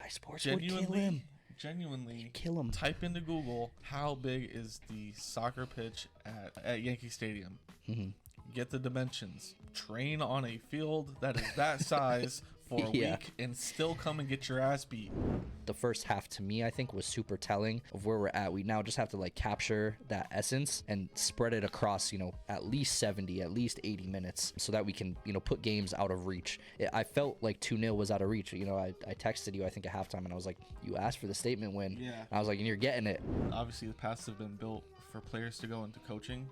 Sports would kill him. Genuinely, Kill him. Type into Google, how big is the soccer pitch at Yankee Stadium? Mm-hmm. Get the dimensions. Train on a field that is that size for a week and still come and get your ass beat. The first half, to me, I think was super telling of where we're at. We now just have to like capture that essence and spread it across, at least 70, at least 80 minutes so that we can, put games out of reach. I felt like 2-0 was out of reach. I texted you, I think, at halftime, and I was like, you asked for the statement win. Yeah. And I was like, and you're getting it. Obviously, the paths have been built for players to go into coaching,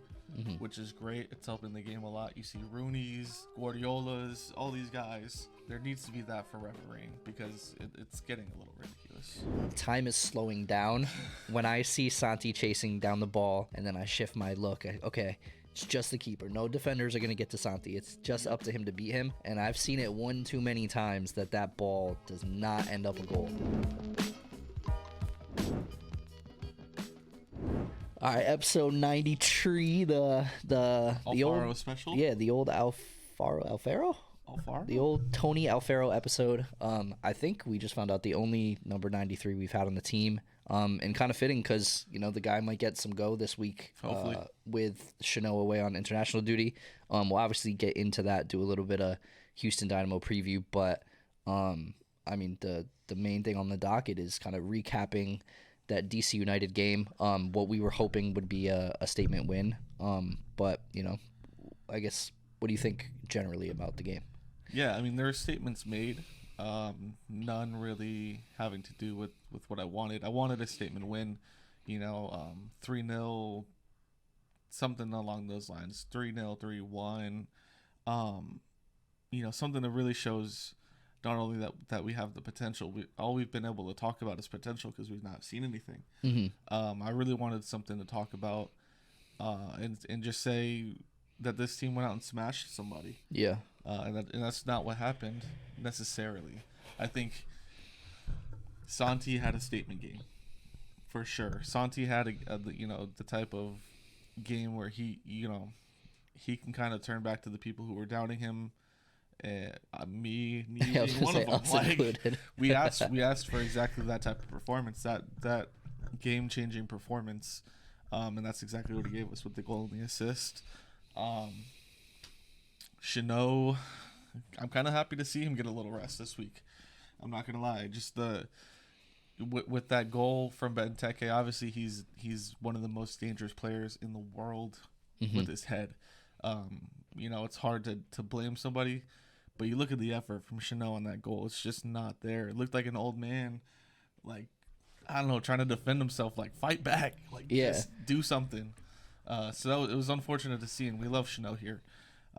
which is great. It's helping the game a lot. You see Rooney's, Guardiola's, all these guys. There needs to be that for refereeing because it's getting a little ridiculous. Time is slowing down. When I see Santi chasing down the ball and then I shift my look, okay, it's just the keeper. No defenders are going to get to Santi. It's just up to him to beat him. And I've seen it one too many times that ball does not end up a goal. All right, episode 93, the Alfaro old special. Yeah, the old Alfaro. The old Tony Alfaro episode. I think we just found out the only number 93 we've had on the team. And kind of fitting because, the guy might get some go this week with Chanot away on international duty. We'll obviously get into that, do a little bit of Houston Dynamo preview. But, the main thing on the docket is kind of recapping that DC United game. What we were hoping would be a statement win. But, I guess, what do you think generally about the game? Yeah, there are statements made, none really having to do with what I wanted. I wanted a statement win, 3-0, something along those lines, 3-0, 3-1, something that really shows not only that we have the potential, all we've been able to talk about is potential because we've not seen anything. I really wanted something to talk about and just say that this team went out and smashed somebody. Yeah. And that's not what happened necessarily. I think Santi had a statement game for sure. Santi had the type of game where he can kind of turn back to the people who were doubting him. Me being one of them. Like, we asked for exactly that type of performance, that game changing performance, and that's exactly what he gave us with the goal and the assist. Chanot, I'm kind of happy to see him get a little rest this week. I'm not gonna lie. Just with that goal from Benteke, obviously he's one of the most dangerous players in the world with his head. It's hard to blame somebody, but you look at the effort from Chanot on that goal. It's just not there. It looked like an old man, like, I don't know, trying to defend himself. Like, fight back. Like, just do something. So it was unfortunate to see, and we love Chanot here.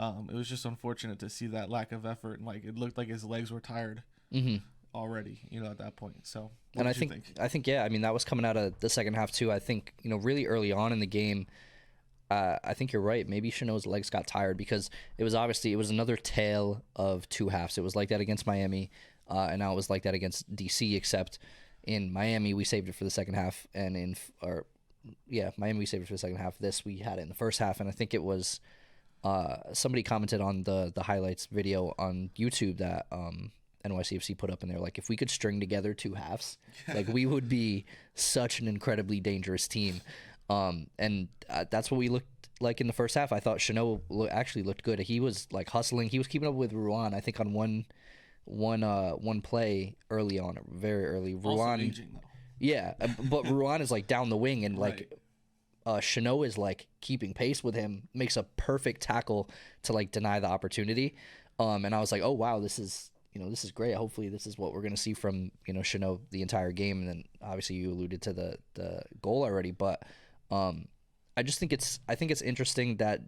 It was just unfortunate to see that lack of effort, and like it looked like his legs were tired already, at that point. So, I think that was coming out of the second half too. I think really early on in the game, I think you're right. Maybe Chanot's legs got tired because it was another tale of two halves. It was like that against Miami, and now it was like that against DC. Except in Miami, we saved it for the second half, and Miami we saved it for the second half. This we had it in the first half, and I think it was somebody commented on the highlights video on YouTube that NYCFC put up, and they're like, if we could string together two halves, like we would be such an incredibly dangerous team. And that's what we looked like in the first half. I thought Chanot actually looked good. He was like hustling. He was keeping up with Ruan, I think, on one play early on, very early. Ruan, aging, though. Yeah, but Ruan is like down the wing, and like Chanot is like keeping pace with him, makes a perfect tackle to like deny the opportunity. And I was like, oh wow, this is great. Hopefully this is what we're gonna see from Chanot the entire game. And then obviously you alluded to the goal already, but I think it's interesting that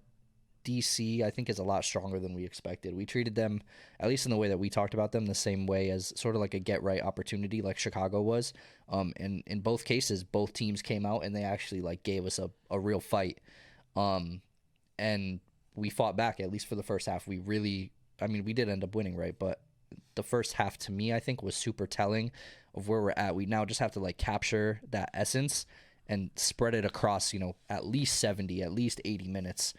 DC, I think, is a lot stronger than we expected. We treated them, at least in the way that we talked about them, the same way as sort of like a get-right opportunity like Chicago was. And in both cases, both teams came out and they actually like gave us a real fight. And we fought back, at least for the first half. We did end up winning, right? But the first half, to me, I think, was super telling of where we're at. We now just have to like capture that essence and spread it across, at least 70, at least 80 minutes,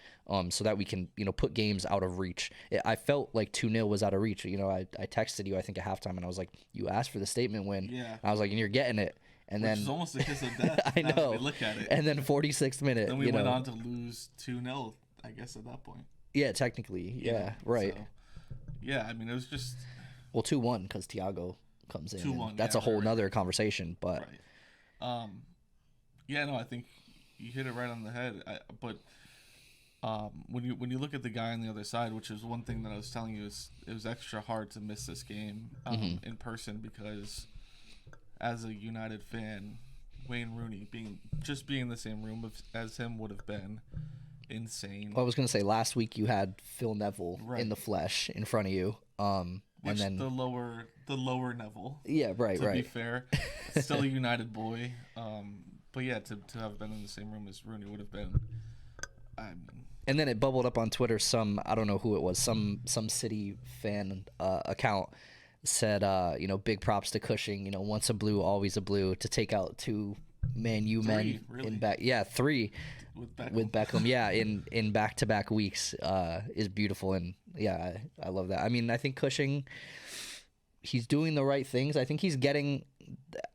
so that we can, put games out of reach. I felt like 2-0 was out of reach. I texted you, I think, at halftime, and I was like, you asked for the statement win. Yeah. And I was like, and you're getting it. And Which then is almost a kiss of death. I know. We look at it. And then 46th minute. Then we went on to lose 2-0, I guess, at that point. Yeah, technically. Yeah, right. So, yeah, I mean, it was just... Well, 2-1 because Thiago comes in. 2-1. That's a whole nother conversation, but... Right. Yeah, no, I think you hit it right on the head. But when you look at the guy on the other side, which is one thing that I was telling you, it was extra hard to miss this game in person because as a United fan, Wayne Rooney being in the same room as him would have been insane. Well, I was going to say last week you had Phil Neville in the flesh in front of you. And then the lower Neville. Yeah, right. To be fair, still a United boy. But yeah, to have been in the same room as Rooney would have been. And then it bubbled up on Twitter. I don't know who it was. Some City fan account said, big props to Cushing. Once a blue, always a blue. To take out 2 Man U men really? in back. Yeah, 3 with Beckham. Yeah, in back-to-back weeks is beautiful, and yeah, I love that. I mean, I think Cushing, he's doing the right things. I think he's getting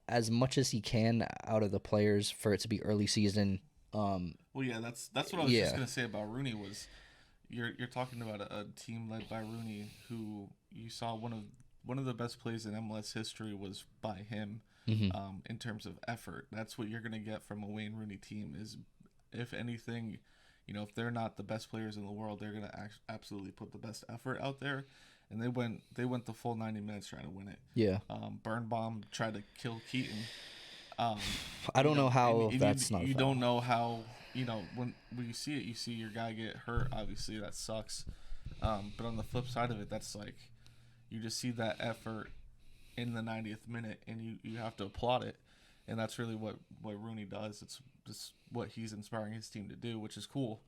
as much as he can out of the players for it to be early season. Well, yeah, that's what I was just gonna say about Rooney was you're talking about a team led by Rooney, who you saw one of the best plays in MLS history was by him. In terms of effort, that's what you're gonna get from a Wayne Rooney team. Is if anything, if they're not the best players in the world, they're gonna absolutely put the best effort out there. And they went the full 90 minutes trying to win it. Yeah. Birnbaum tried to kill Keaton. I don't know how that's not. You don't know how. When you see it, you see your guy get hurt. Obviously, that sucks. But on the flip side of it, that's like you just see that effort in the 90th minute, and you have to applaud it. And that's really what Rooney does. It's just what he's inspiring his team to do, which is cool.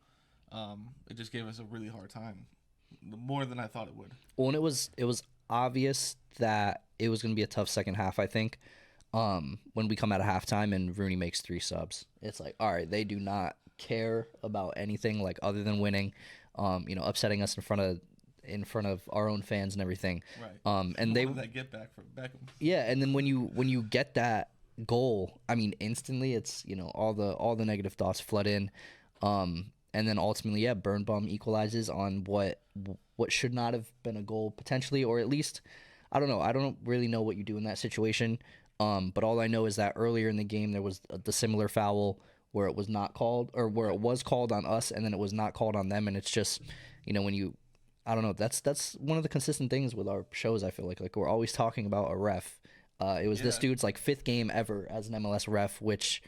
It just gave us a really hard time, more than I thought it would. Well, and it was obvious that it was going to be a tough second half, I think. When we come out of halftime and Rooney makes 3 subs, it's like, all right, they do not care about anything like other than winning, upsetting us in front of our own fans and everything. Right. And they that get back from Beckham. Yeah, and then when you get that goal, I mean, instantly it's all the negative thoughts flood in, and then ultimately, yeah, Birnbaum equalizes on what should not have been a goal potentially, or at least I don't know. I don't really know what you do in that situation. But all I know is that earlier in the game there was the similar foul where it was not called, or where it was called on us and then it was not called on them, and it's just when you. I don't know. That's one of the consistent things with our shows. I feel like we're always talking about a ref. It was this dude's 5th game ever as an MLS ref, which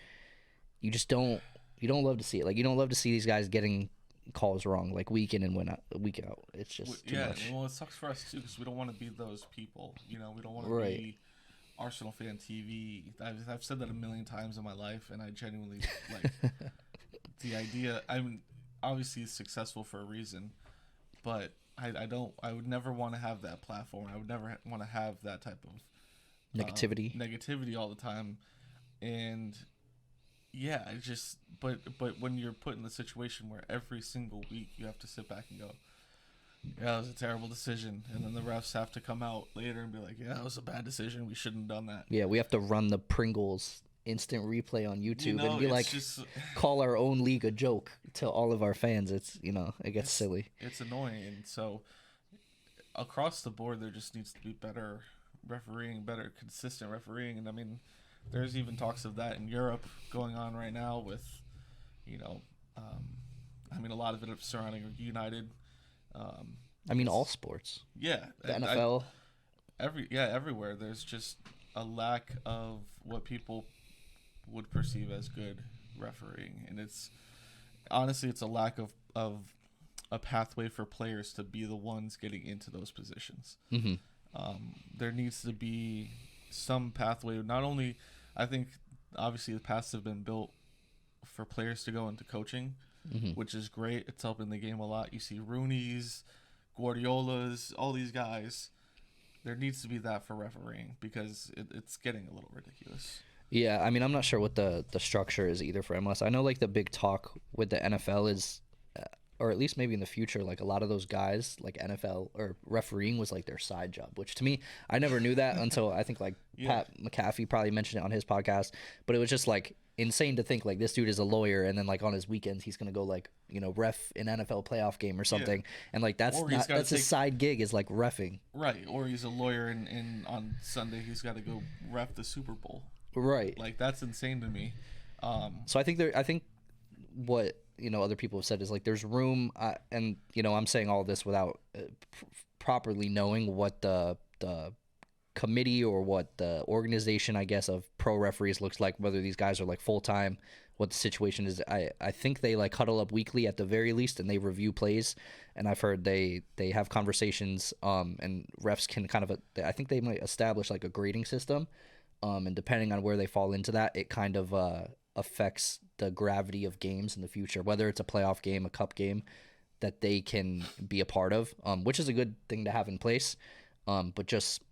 you just don't love to see it. You don't love to see these guys getting calls wrong week in and week out. It's just too much. Well, it sucks for us too because we don't want to be those people. We don't want to be Arsenal fan TV. I've said that a million times in my life, and I genuinely the idea. I mean, obviously it's successful for a reason, but I would never want to have that platform. I would never want to have that type of negativity all the time. And yeah, but when you're put in the situation where every single week you have to sit back and go, yeah, that was a terrible decision, and then the refs have to come out later and be like, yeah, that was a bad decision, we shouldn't have done that. Yeah, we have to run the Pringles instant replay on YouTube and be call our own league a joke to all of our fans. It gets silly. It's annoying. And so across the board there just needs to be better refereeing, better consistent refereeing. And I mean, there's even talks of that in Europe going on right now with a lot of it surrounding United. All sports. Yeah, the NFL. Everywhere there's just a lack of what people would perceive as good refereeing, and it's a lack of a pathway for players to be the ones getting into those positions. There needs to be some pathway. Not only, I think obviously the paths have been built for players to go into coaching, which is great. It's helping the game a lot. You see Rooney's, Guardiola's, all these guys. There needs to be that for refereeing because it's getting a little ridiculous. Yeah, I mean, I'm not sure what the structure is either for MLS. I know like the big talk with the NFL is, or at least maybe in the future, like a lot of those guys, like NFL or refereeing was like their side job, which to me, I never knew that until I think like Yeah. Pat McAfee probably mentioned it on his podcast. But it was just like insane to think like this dude is a lawyer and then like on his weekends he's gonna go like ref an NFL playoff game or something, and like that's Or he's not gotta that's his take- side gig is like reffing. Right. Or he's a lawyer, and on Sunday he's got to go ref the Super Bowl. Right. Like, that's insane to me. So I think what other people have said is like there's room, and I'm saying all this without properly knowing what the committee or what the organization, I guess, of pro referees looks like, whether these guys are like full time, what the situation is. I think they like huddle up weekly at the very least and they review plays, and I've heard they have conversations, and refs can kind of I think they might establish like a grading system, and depending on where they fall into that, it kind of affects the gravity of games in the future, whether it's a playoff game, a cup game, that they can be a part of, which is a good thing to have in place. But just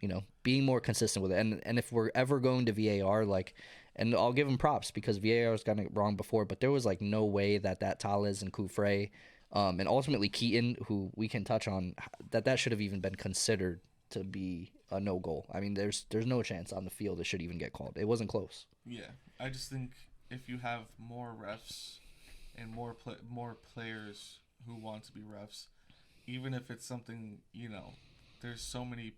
being more consistent with it, and if we're ever going to VAR, like, and I'll give them props because VAR has gotten it wrong before, but there was like no way that Tales and Kufre, and ultimately Keaton, who we can touch on, that should have even been considered to be a no goal. I mean, there's no chance on the field it should even get called. It wasn't close. Yeah, I just think if you have more refs and more players who want to be refs, even if it's something, there's so many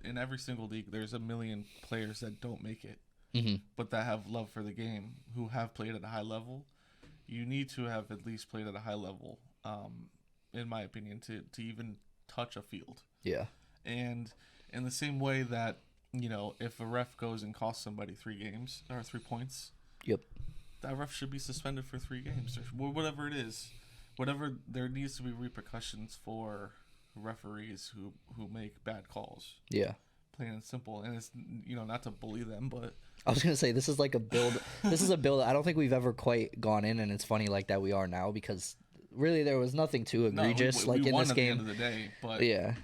in every single league. There's a million players that don't make it, but that have love for the game, who have played at a high level. You need to have at least played at a high level, in my opinion, to even touch a field. Yeah. And in the same way that, if a ref goes and costs somebody 3 games or 3 points, Yep. that ref should be suspended for 3 games or whatever it is. Whatever, there needs to be repercussions for referees who make bad calls. Yeah. Plain and simple. And it's, not to bully them, but I was gonna say this is like a build. This is a build. I don't think we've ever quite gone in, and it's funny like that we are now, because really there was nothing too egregious we like in won this at game. the end of the day, but Yeah.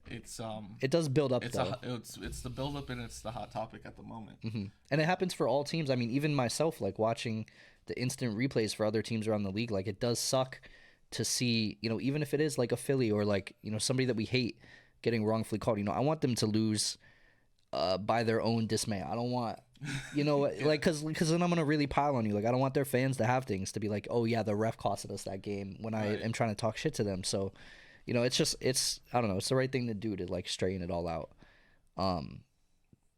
it's It does build up it's though. it's the build up, and it's the hot topic at the moment. And it happens for all teams. I mean, even myself, like watching the instant replays for other teams around the league, like it does suck to see, even if it is like a Philly or like, somebody that we hate getting wrongfully called. I want them to lose by their own dismay. I don't want, like, because then I'm going to really pile on you. Like, I don't want their fans to have things to be like, oh, yeah, the ref costed us that game when I am trying to talk shit to them. So, it's I don't know. It's the right thing to do to, like, straighten it all out.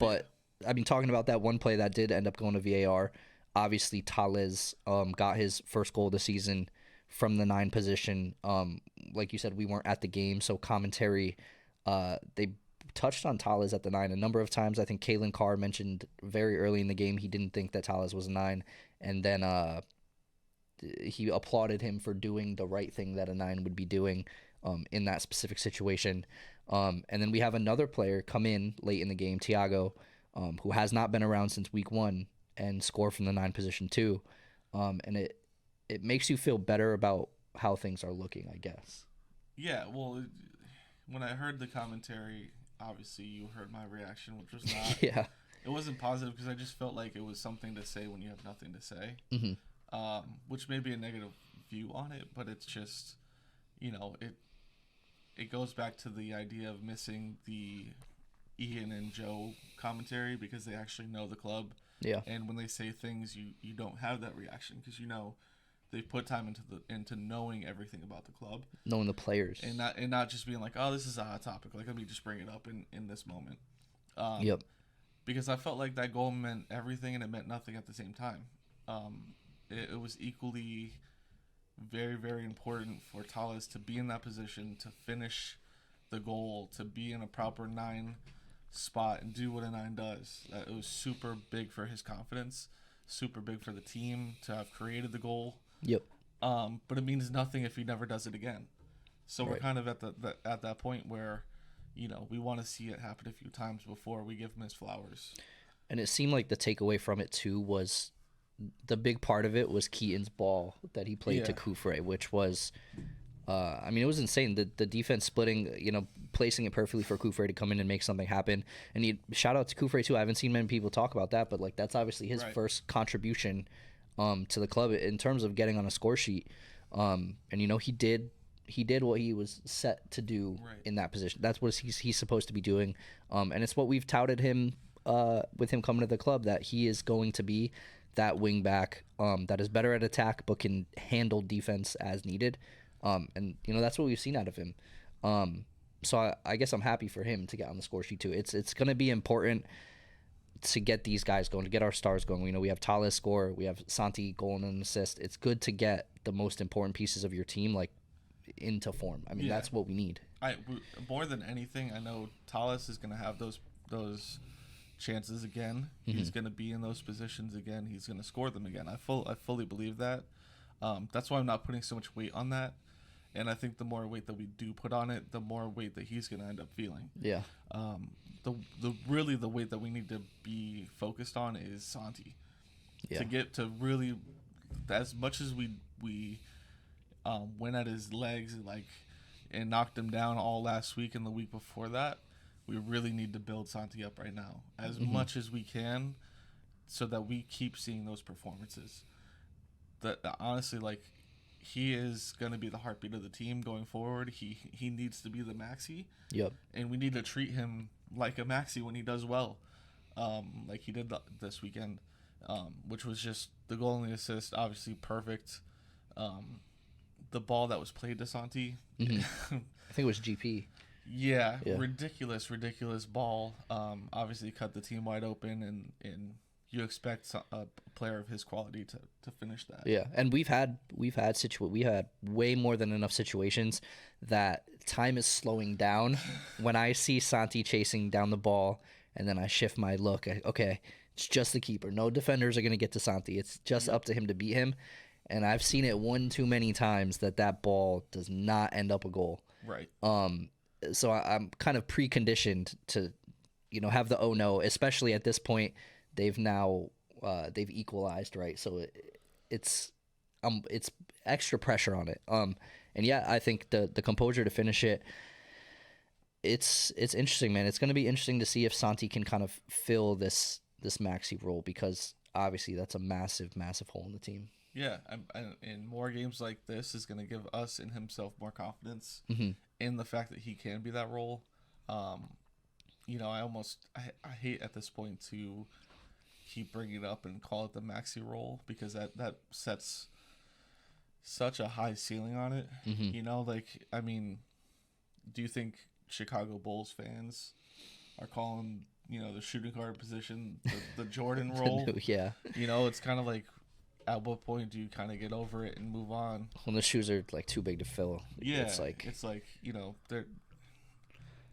But, I mean, talking about that one play that did end up going to VAR, obviously Tales got his first goal of the season from the 9 position. Like you said, we weren't at the game, so commentary, they touched on Tales at the 9 a number of times. I think Kalen Carr mentioned very early in the game he didn't think that Tales was a 9, and then he applauded him for doing the right thing that a 9 would be doing in that specific situation. And then we have another player come in late in the game, Thiago, who has not been around since week 1, and score from the 9 position too. And it makes you feel better about how things are looking, I guess. Yeah, well, when I heard the commentary, obviously you heard my reaction, which was not. Yeah. It wasn't positive because I just felt like it was something to say when you have nothing to say, which may be a negative view on it, but it's just, it goes back to the idea of missing the Ian and Joe commentary because they actually know the club. Yeah. And when they say things, you don't have that reaction because they put time into knowing everything about the club, knowing the players, and not just being like, oh, this is a hot topic, like let me just bring it up in this moment. Yep. Because I felt like that goal meant everything and it meant nothing at the same time. It was equally very, very important for Tales to be in that position, to finish the goal, to be in a proper 9 spot and do what a 9 does. It was super big for his confidence, super big for the team to have created the goal. Yep. But it means nothing if he never does it again. So we're Right. kind of at that point where, we want to see it happen a few times before we give him his flowers. And it seemed like the takeaway from it too was the big part of it was Keaton's ball that he played to Kufre, which was I mean, it was insane. The defense splitting, placing it perfectly for Kufre to come in and make something happen. And shout out to Kufre too. I haven't seen many people talk about that, but like that's obviously his first contribution to the club in terms of getting on a score sheet. And he did what he was set to do in that position. That's what he's supposed to be doing. And it's what we've touted him with him coming to the club, that he is going to be that wing back that is better at attack but can handle defense as needed. And that's what we've seen out of him. So I guess I'm happy for him to get on the score sheet too. It's going to be important to get these guys going, to get our stars going. We have Talles score, we have Santi goal and an assist. It's good to get the most important pieces of your team like into form. I mean, that's what we need. More than anything, I know Talles is going to have those chances again. Mm-hmm. He's going to be in those positions again. He's going to score them again. I fully believe that. That's why I'm not putting so much weight on that. And I think the more weight that we do put on it, the more weight that he's going to end up feeling. Yeah. The weight that we need to be focused on is Santi. Yeah. To get to really, as much as we went at his legs and knocked him down all last week and the week before that, we really need to build Santi up right now as much as we can, so that we keep seeing those performances. That honestly, he is going to be the heartbeat of the team going forward. He needs to be the maxi. Yep. And we need to treat him like a maxi when he does well, like he did this weekend, which was just the goal and the assist, obviously perfect. The ball that was played to Santi, I think it was GP. Yeah, ridiculous ball. Obviously cut the team wide open, and you expect a player of his quality to finish that. Yeah, and we had way more than enough situations that time is slowing down. When I see Santi chasing down the ball, and then I shift my look, okay, it's just the keeper. No defenders are going to get to Santi. It's just up to him to beat him. And I've seen it one too many times that ball does not end up a goal. Right. So I'm kind of preconditioned to, have the no, especially at this point. They've now they've equalized, right? So it's extra pressure on it. And yeah, I think the composure to finish it. It's interesting, man. It's going to be interesting to see if Santi can kind of fill this maxi role, because obviously that's a massive hole in the team. Yeah, and more games like this is going to give us and himself more confidence in the fact that he can be that role. I hate at this point to keep bringing it up and call it the maxi role, because that sets such a high ceiling on it. Do you think Chicago Bulls fans are calling the shooting guard position the Jordan role? Yeah. It's kind of like, at what point do you kind of get over it and move on? When the shoes are too big to fill. Yeah, it's like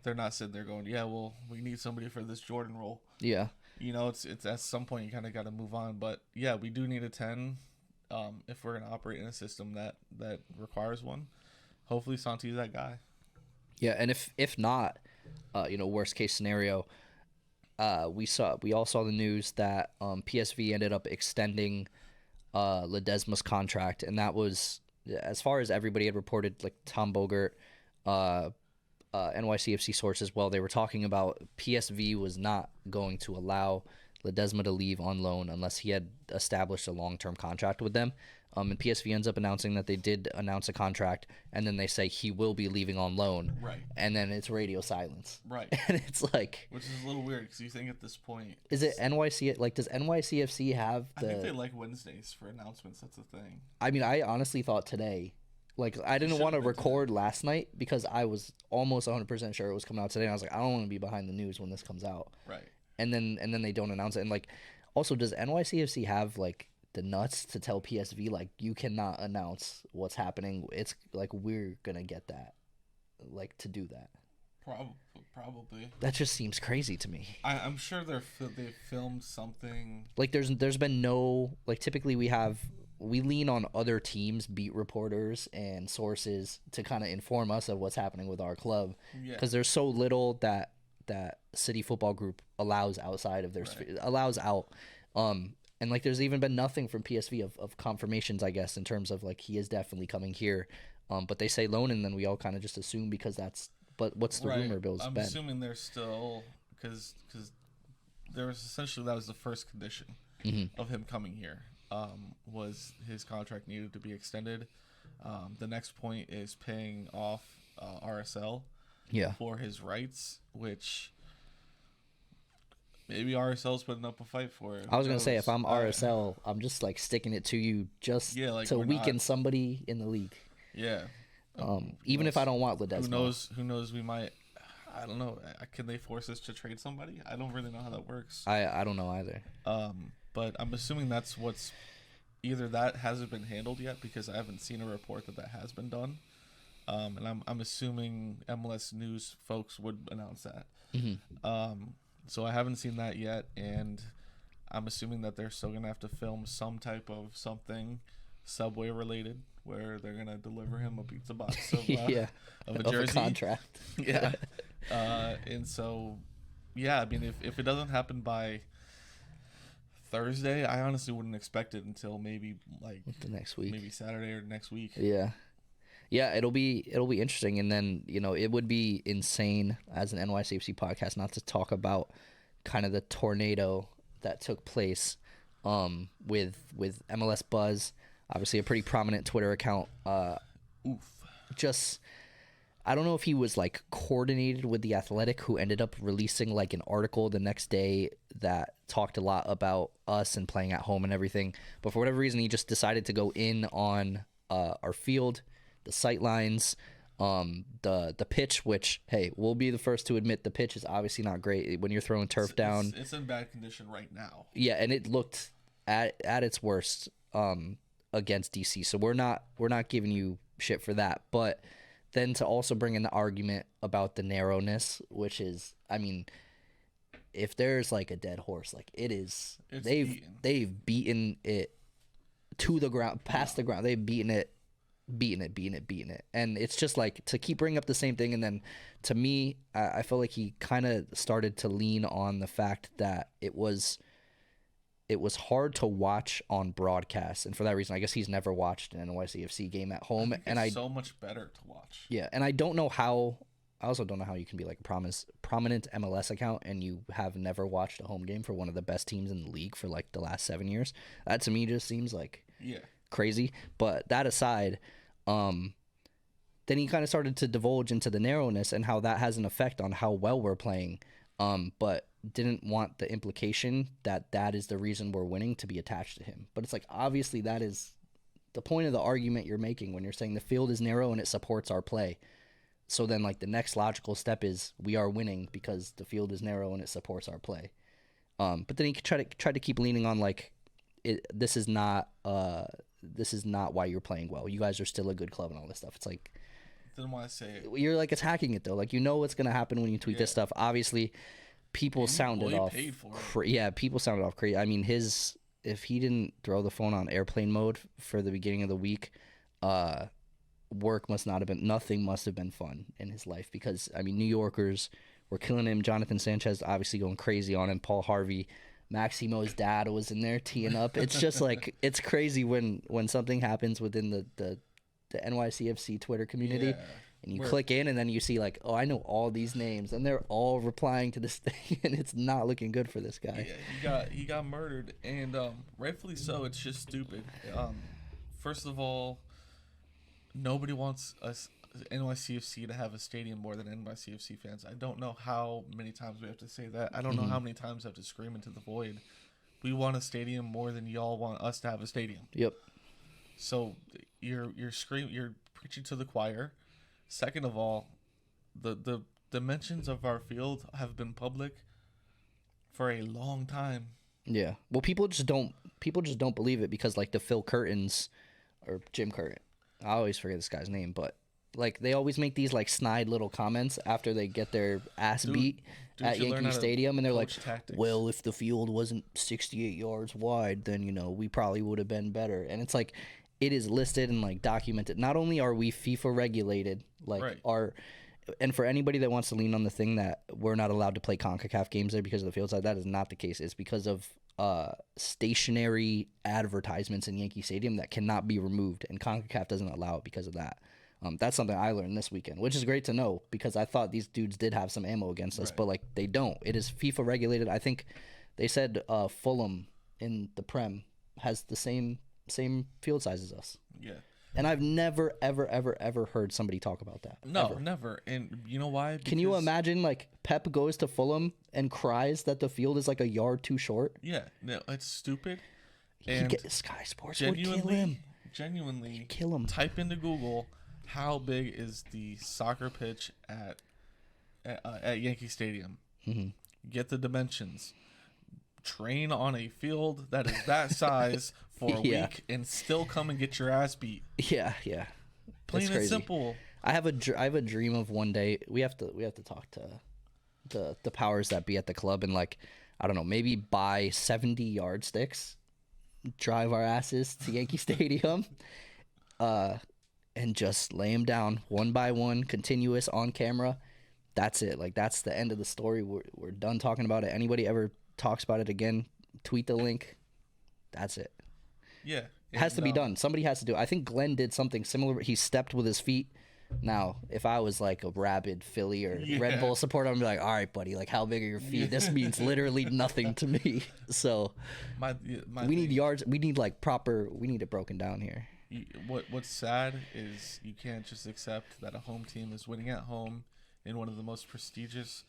they're not sitting there going, yeah, well, we need somebody for this Jordan role. Yeah. It's at some point you kind of got to move on. But yeah, we do need a 10 if we're going to operate in a system that requires one. Hopefully Santi's that guy. Yeah, and if not, worst case scenario, we all saw the news that PSV ended up extending Ledesma's contract, and that was, as far as everybody had reported, like Tom Bogert, NYCFC sources as well, they were talking about PSV was not going to allow Ledesma to leave on loan unless he had established a long-term contract with them. And PSV ends up announcing that they did announce a contract, and then they say he will be leaving on loan. Right. And then it's radio silence. Right. And it's like... Which is a little weird, because you think at this point... Is it NYC... does NYCFC have the... I think they like Wednesdays for announcements. That's the thing. I mean, I honestly thought today... I didn't want to record last night because I was almost 100% sure it was coming out today. And I was like, I don't want to be behind the news when this comes out. Right. And then they don't announce it. And also, does NYCFC have the nuts to tell PSV you cannot announce what's happening? It's we're gonna get that, to do that. Probably. That just seems crazy to me. I'm sure they filmed something. There's been no typically we lean on other teams, beat reporters and sources to kind of inform us of what's happening with our club, because there's so little that City Football Group allows outside of their allows out. And there's even been nothing from PSV of confirmations, I guess, in terms of he is definitely coming here. But they say loan, and then we all kind of just assume because that's. But what's the rumor, Bill's I'm been? assuming they're still because there was essentially that was the first condition of him coming here. Was his contract needed to be extended. The next point is paying off RSL for his rights, which maybe RSL's putting up a fight for it. I was going to say, if I'm RSL, I'm just like sticking it to you just to weaken somebody in the league. Yeah. Even if I don't want Ledesma. Who knows? We might. I don't know. Can they force us to trade somebody? I don't really know how that works. I don't know either. But I'm assuming that's what's either that hasn't been handled yet because I haven't seen a report that has been done. And I'm assuming MLS News folks would announce that. So I haven't seen that yet, and I'm assuming that they're still gonna have to film some type of something Subway related where they're gonna deliver him a pizza box of a jersey, a contract. And so I mean if it doesn't happen by Thursday, I honestly wouldn't expect it until maybe like the next week, maybe Saturday or next week. It'll be interesting. And then it would be insane as an NYCFC podcast not to talk about kind of the tornado that took place with MLS Buzz, obviously a pretty prominent Twitter account. Just I don't know if he was like coordinated with The Athletic, who ended up releasing like an article the next day that talked a lot about us and playing at home and everything. But for whatever reason, he just decided to go in on our field, the sight lines, the pitch, which, hey, we'll be the first to admit the pitch is obviously not great when you're throwing turf down. It's in bad condition right now. Yeah, and it looked at its worst against DC. So we're not giving you shit for that. But then to also bring in the argument about the narrowness, which is, I mean, if there's like a dead horse, like it is, they've beaten it to the ground, past the ground. They've beaten it. And it's just like to keep bringing up the same thing. And then to me, I feel like he kind of started to lean on the fact that it was hard to watch on broadcast. And for that reason, I guess he's never watched an NYCFC game at home. It's so much better to watch. Yeah. And I also don't know how you can be like a prominent MLS account and you have never watched a home game for one of the best teams in the league for like the last 7 years. That to me just seems like crazy. But that aside, then he kind of started to divulge into the narrowness and how that has an effect on how well we're playing, but didn't want the implication that is the reason we're winning to be attached to him. But it's like, obviously that is the point of the argument you're making when you're saying the field is narrow and it supports our play. So then like the next logical step is we are winning because the field is narrow and it supports our play. But then he tried to keep leaning on like, this is not why you're playing well. You guys are still a good club and all this stuff. It's like, didn't want to say it. You're like attacking it though. Like what's gonna happen when you tweet this stuff. Obviously, people sounded off. People sounded off crazy. I mean, if he didn't throw the phone on airplane mode for the beginning of the week, work must not have been. Nothing must have been fun in his life because I mean, New Yorkers were killing him. Jonathan Sanchez obviously going crazy on him. Paul Harvey. Maximo's dad was in there teeing up. It's just like it's crazy when something happens within the NYCFC Twitter community, and you click in and then you see like, oh, I know all these names, and they're all replying to this thing, and it's not looking good for this guy. Yeah, he got murdered, and rightfully so. It's just stupid. First of all, nobody wants us NYCFC to have a stadium more than NYCFC fans. I don't know how many times we have to say that. I don't know how many times I have to scream into the void. We want a stadium more than y'all want us to have a stadium. Yep. So you're preaching to the choir. Second of all, the dimensions of our field have been public for a long time. Yeah. Well, people just don't believe it because like the Phil Curtins or Jim Curtin. I always forget this guy's name, but like they always make these like snide little comments after they get their ass beat at Yankee Stadium, and they're like, tactics. Well, if the field wasn't 68 yards wide, then we probably would have been better. And it's like it is listed and like documented. Not only are we FIFA regulated, like and for anybody that wants to lean on the thing that we're not allowed to play CONCACAF games there because of the field side, that is not the case. It's because of stationary advertisements in Yankee Stadium that cannot be removed, and CONCACAF doesn't allow it because of that. That's something I learned this weekend, which is great to know because I thought these dudes did have some ammo against us, but like they don't. It is FIFA regulated. I think they said Fulham in the Prem has the same field size as us. Yeah. And I've never, ever, ever, ever heard somebody talk about that. No, ever. never. And you know why? Can you imagine, like, Pep goes to Fulham and cries that the field is, like, a yard too short? Yeah. No, it's stupid. And Sky Sports would kill him. Genuinely, Kill him. type into Google, how big is the soccer pitch at Yankee Stadium? Mm-hmm. Get the dimensions. Train on a field that is that size for a week and still come and get your ass beat. Yeah. Plain and simple. I have a dream of one day we have to talk to the powers that be at the club and, like, I don't know, maybe buy 70 yardsticks, drive our asses to Yankee Stadium, and just lay them down one by one, continuous on camera. That's it. Like, that's the end of the story. We're done talking about it. Anybody ever talks about it again, tweet the link. That's it. Yeah. It has to be done. Somebody has to do it. I think Glenn did something similar. He stepped with his feet. Now, if I was like a rabid Philly or Red Bull supporter, I'm be like, all right, buddy, like, how big are your feet? This means literally nothing to me. So we need yards. We need we need it broken down here. What's sad is you can't just accept that a home team is winning at home in one of the most prestigious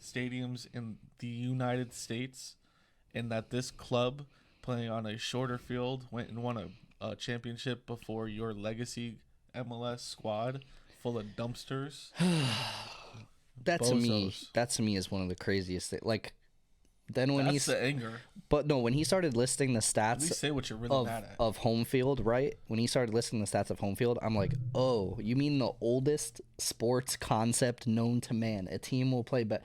stadiums in the United States, and that this club playing on a shorter field went and won a championship before your legacy MLS squad full of dumpsters. That to me is one of the craziest things. Like, then when that's the anger. But no, when he started listing the stats, at least say what you're really mad at. Of home field, right? When he started listing the stats of home field, I'm like, oh, you mean the oldest sports concept known to man? A team will play, but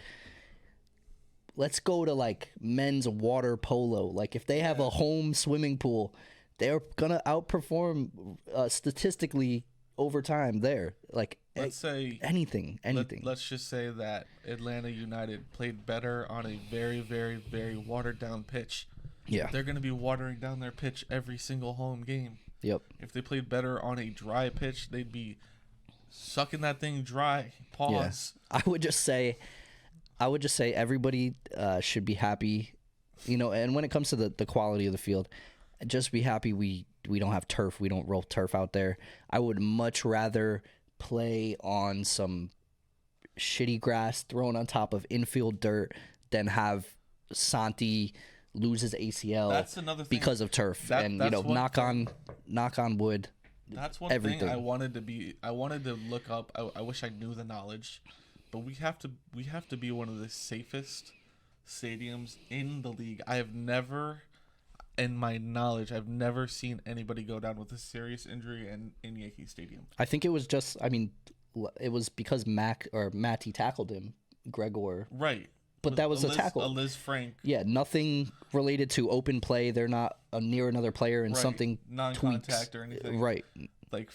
let's go to, like, men's water polo. Like, if they have a home swimming pool, they're gonna outperform statistically over time there. Like, let's say anything. Let's just say that Atlanta United played better on a very, very, very watered down pitch. Yeah. They're going to be watering down their pitch every single home game. Yep. If they played better on a dry pitch, they'd be sucking that thing dry. Pause. Yeah. I would just say everybody should be happy, and when it comes to the quality of the field, just be happy we don't have turf. We don't roll turf out there. I would much rather play on some shitty grass thrown on top of infield dirt than have Santi lose his ACL That's another thing. Because of turf. And knock on wood. That's one thing I wanted to look up. I wish I knew the knowledge, but we have to be one of the safest stadiums in the league. In my knowledge, I've never seen anybody go down with a serious injury in Yankee Stadium. I think it was it was because Matty tackled him, Gregor. Right. But that was a tackle. Liz Frank. Yeah, nothing related to open play. They're not near another player and something non-contact tweaks. or anything. Right. I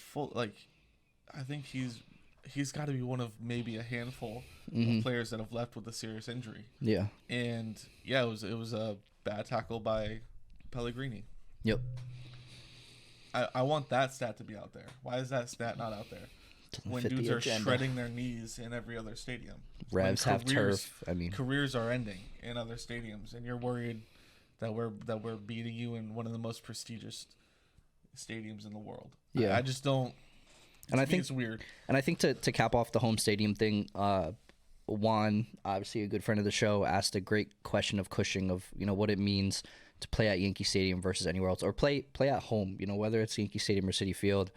think he's got to be one of maybe a handful of players that have left with a serious injury. Yeah. And yeah, it was a bad tackle by Pellegrini. Yep. I want that stat to be out there. Why is that stat not out there? When dudes are shredding their knees in every other stadium. Revs have turf. Careers are ending in other stadiums, and you're worried that we're beating you in one of the most prestigious stadiums in the world. Yeah. I just don't. And I think it's weird. And I think to cap off the home stadium thing, Juan, obviously a good friend of the show, asked a great question of Cushing of what it means to play at Yankee Stadium versus anywhere else, or play at home. Whether it's Yankee Stadium or Citi Field.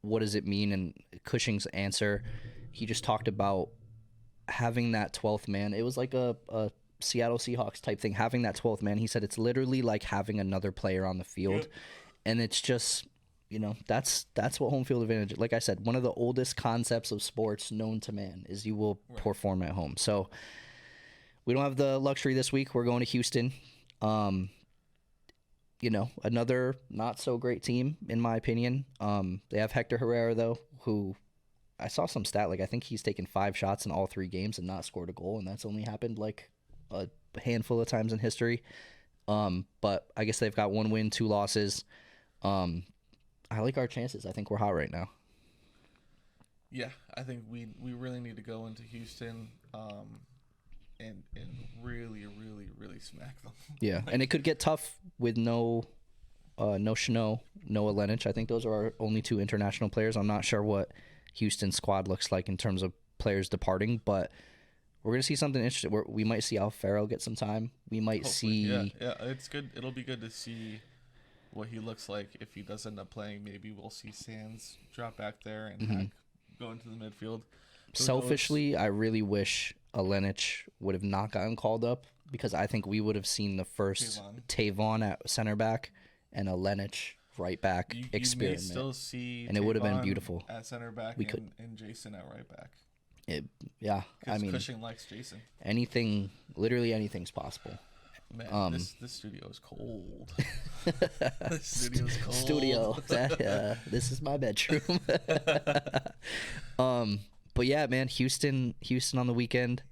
What does it mean? And Cushing's answer, he just talked about having that 12th man. It was like a Seattle Seahawks type thing, having that 12th man. He said it's literally like having another player on the field. Yep. And it's just, that's what home field advantage, like I said, one of the oldest concepts of sports known to man is you will perform at home. So we don't have the luxury this week. We're going to Houston. Another not so great team, in my opinion. They have Hector Herrera, though, who I saw some stat. Like, I think he's taken 5 shots in all 3 games and not scored a goal. And that's only happened like a handful of times in history. But I guess they've got 1 win, 2 losses. I like our chances. I think we're hot right now. Yeah, I think we really need to go into Houston, and really, really, really smack them. Yeah, and it could get tough with no Chano, no Lenich. I think those are our only two international players. I'm not sure what Houston's squad looks like in terms of players departing, but we're gonna see something interesting. We might see Alfaro get some time. We might see. Yeah, it's good. It'll be good to see what he looks like if he does end up playing. Maybe we'll see Sands drop back there and Hack go into the midfield. Selfishly, I really wish Lenich would have not gotten called up, because I think we would have seen the first Tavon at center back and a Lenich right back experiment. You may still see and it would have been beautiful at center back and Jason at right back. I mean, Cushing likes Jason. Literally anything's possible. Man, this studio is cold. This studio's cold. This is my bedroom. But yeah, man, Houston on the weekend.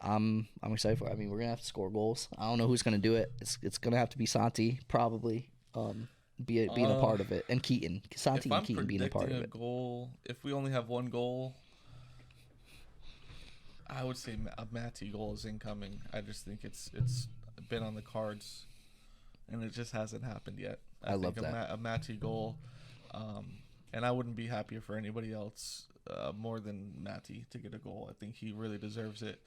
I'm excited for it. I mean, we're gonna have to score goals. I don't know who's gonna do it. It's gonna have to be Santi probably. Being a part of it, and Keaton. Santi and Keaton being a part of it. Goal, if we only have one goal, I would say a Matty goal is incoming. I just think it's been on the cards, and it just hasn't happened yet. I love that. A Matty goal, and I wouldn't be happier for anybody else more than Matty to get a goal. I think he really deserves it.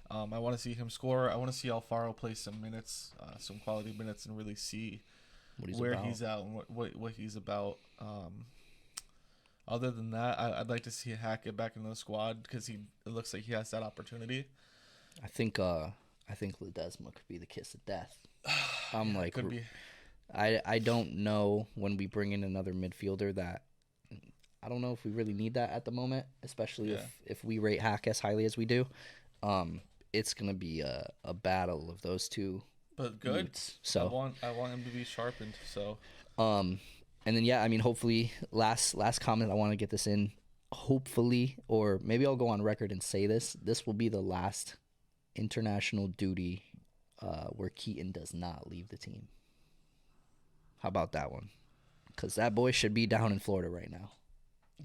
I want to see him score. I want to see Alfaro play some minutes, some quality minutes, and really see where he's at and what he's about. Other than that, I'd like to see Hack get back into the squad because it looks like he has that opportunity. I think Ledesma could be the kiss of death. Could be. I don't know when we bring in another midfielder that I don't know if we really need that at the moment, especially if we rate Hack as highly as we do. It's gonna be a battle of those two. But good. Youths, so I want him to be sharpened. So. And then I mean, hopefully, last comment. I want to get this in. Hopefully, or maybe I'll go on record and say this. This will be the last international duty where Keaton does not leave the team. How about that one? Because that boy should be down in Florida right now.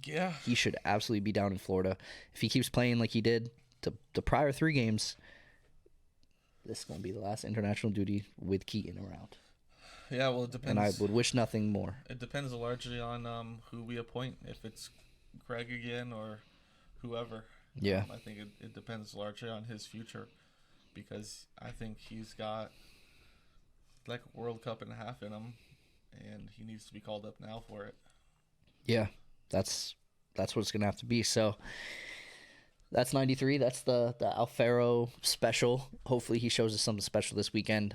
Yeah. He should absolutely be down in Florida. If he keeps playing like he did the prior 3 games, this is going to be the last international duty with Keaton around. Yeah, well, it depends. And I would wish nothing more. It depends largely on who we appoint, if it's Greg again or whoever. Yeah. I think it depends largely on his future, because I think he's got like a World Cup and a half in him, and he needs to be called up now for it. Yeah, that's what it's going to have to be. So that's 93. That's the Alfaro special. Hopefully he shows us something special this weekend.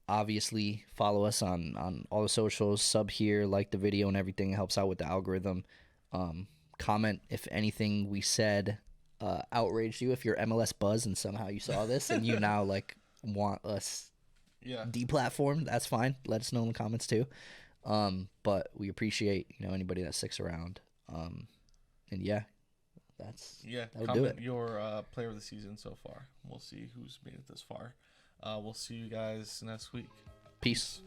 Obviously, follow us on all the socials, sub here, like the video and everything. It helps out with the algorithm. Comment if anything we said outraged you. If you're MLS Buzz and somehow you saw this and you now want us deplatformed, that's fine. Let us know in the comments too. But we appreciate anybody that sticks around. And that'll do it. Your player of the season so far. We'll see who's made it this far. We'll see you guys next week. Peace.